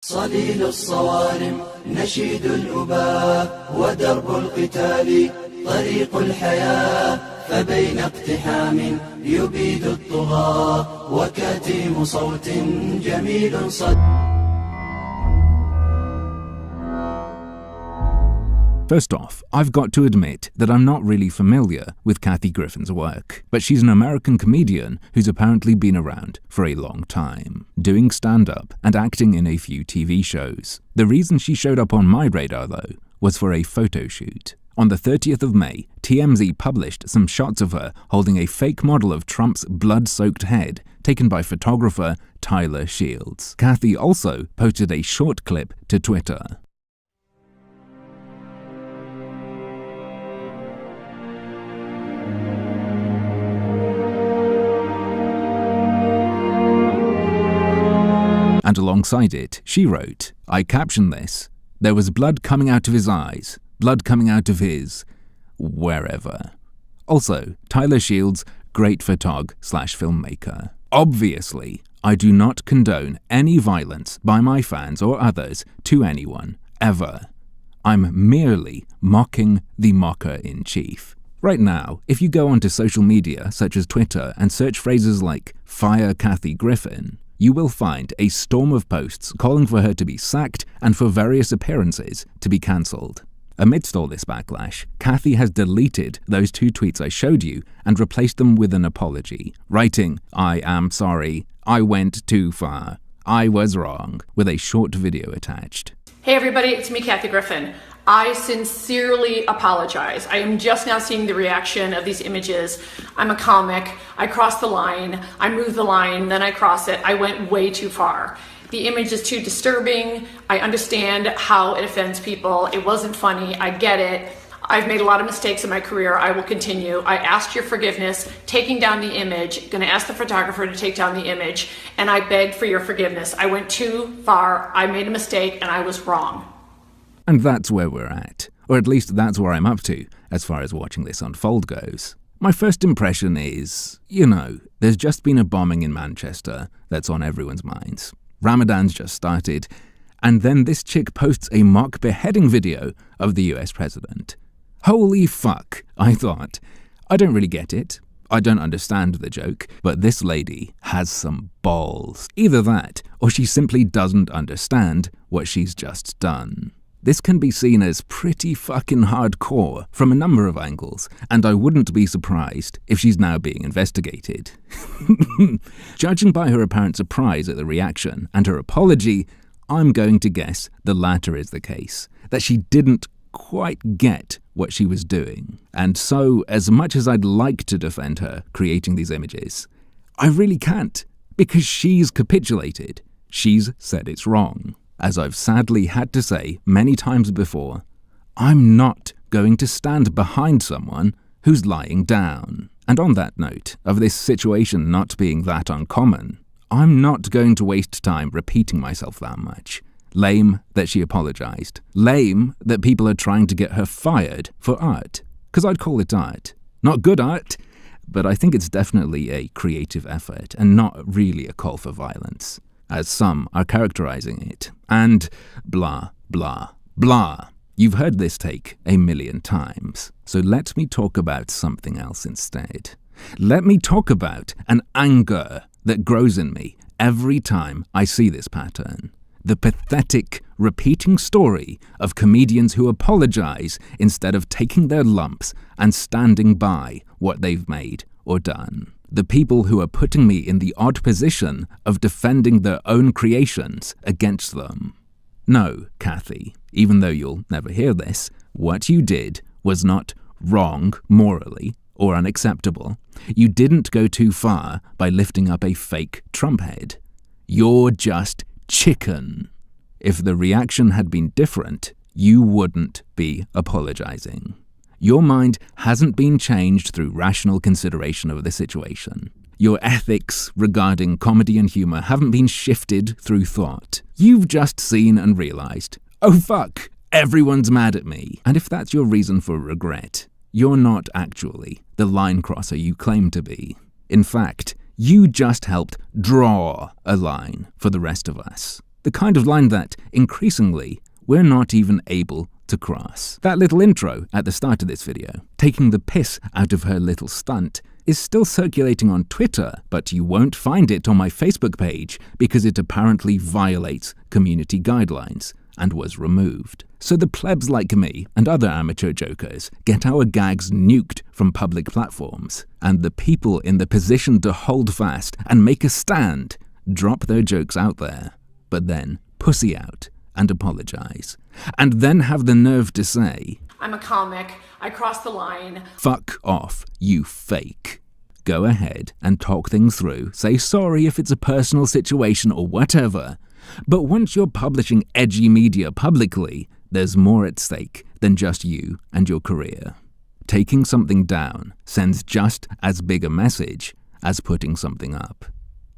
صليل الصوارم نشيد الأباء ودرب القتال طريق الحياة فبين اقتحام يبيد الطغاة وكتيم صوت جميل صد. First off, I've got to admit that I'm not really familiar with Kathy Griffin's work, but she's an American comedian who's apparently been around for a long time, doing stand-up and acting in a few TV shows. The reason she showed up on my radar, though, was for a photo shoot. On the 30th of May, TMZ published some shots of her holding a fake model of Trump's blood-soaked head, taken by photographer Tyler Shields. Kathy also posted a short clip to Twitter. And alongside it, she wrote, I captioned this, "There was blood coming out of his eyes, blood coming out of his... wherever." Also, Tyler Shields, great photog/filmmaker. Obviously, I do not condone any violence by my fans or others to anyone, ever. I'm merely mocking the mocker-in-chief. Right now, if you go onto social media such as Twitter and search phrases like "Fire Kathy Griffin," you will find a storm of posts calling for her to be sacked and for various appearances to be cancelled. Amidst all this backlash, Kathy has deleted those 2 tweets I showed you and replaced them with an apology, writing, "I am sorry, I went too far, I was wrong," with a short video attached. Hey everybody, it's me, Kathy Griffin. I sincerely apologize. I am just now seeing the reaction of these images. I'm a comic. I crossed the line. I moved the line, then I cross it. I went way too far. The image is too disturbing. I understand how it offends people. It wasn't funny. I get it. I've made a lot of mistakes in my career. I will continue. I asked your forgiveness, taking down the image, gonna ask the photographer to take down the image, and I begged for your forgiveness. I went too far. I made a mistake and I was wrong. And that's where we're at, or at least that's where I'm up to, as far as watching this unfold goes. My first impression is, there's just been a bombing in Manchester that's on everyone's minds. Ramadan's just started, and then this chick posts a mock beheading video of the US president. Holy fuck, I thought. I don't really get it. I don't understand the joke, but this lady has some balls. Either that, or she simply doesn't understand what she's just done. This can be seen as pretty fucking hardcore from a number of angles, and I wouldn't be surprised if she's now being investigated. Judging by her apparent surprise at the reaction and her apology, I'm going to guess the latter is the case, that she didn't quite get what she was doing. And so, as much as I'd like to defend her creating these images, I really can't, because she's capitulated. She's said it's wrong. As I've sadly had to say many times before, I'm not going to stand behind someone who's lying down. And on that note, of this situation not being that uncommon, I'm not going to waste time repeating myself that much. Lame that she apologized. Lame that people are trying to get her fired for art. Because I'd call it art. Not good art, but I think it's definitely a creative effort and not really a call for violence, as some are characterizing it. And blah, blah, blah. You've heard this take a million times, so let me talk about something else instead. Let me talk about an anger that grows in me every time I see this pattern. The pathetic, repeating story of comedians who apologize instead of taking their lumps and standing by what they've made or done. The people who are putting me in the odd position of defending their own creations against them. No, Kathy, even though you'll never hear this, what you did was not wrong morally or unacceptable. You didn't go too far by lifting up a fake Trump head. You're just chicken. If the reaction had been different, you wouldn't be apologizing. Your mind hasn't been changed through rational consideration of the situation. Your ethics regarding comedy and humor haven't been shifted through thought. You've just seen and realized, oh fuck, everyone's mad at me. And if that's your reason for regret, you're not actually the line crosser you claim to be. In fact, you just helped draw a line for the rest of us. The kind of line that, increasingly, we're not even able to cross. That little intro at the start of this video, taking the piss out of her little stunt, is still circulating on Twitter, but you won't find it on my Facebook page because it apparently violates community guidelines and was removed. So the plebs like me and other amateur jokers get our gags nuked from public platforms, and the people in the position to hold fast and make a stand drop their jokes out there, but then pussy out and apologize, and then have the nerve to say, I'm a comic, I crossed the line. Fuck off, you fake. Go ahead and talk things through, say sorry if it's a personal situation or whatever, but once you're publishing edgy media publicly, there's more at stake than just you and your career. Taking something down sends just as big a message as putting something up.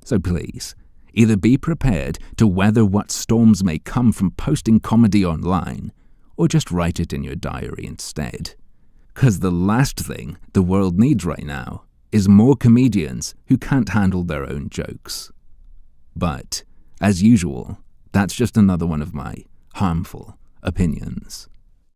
So please, either be prepared to weather what storms may come from posting comedy online, or just write it in your diary instead. 'Cause the last thing the world needs right now is more comedians who can't handle their own jokes. But, as usual, that's just another one of my harmful opinions.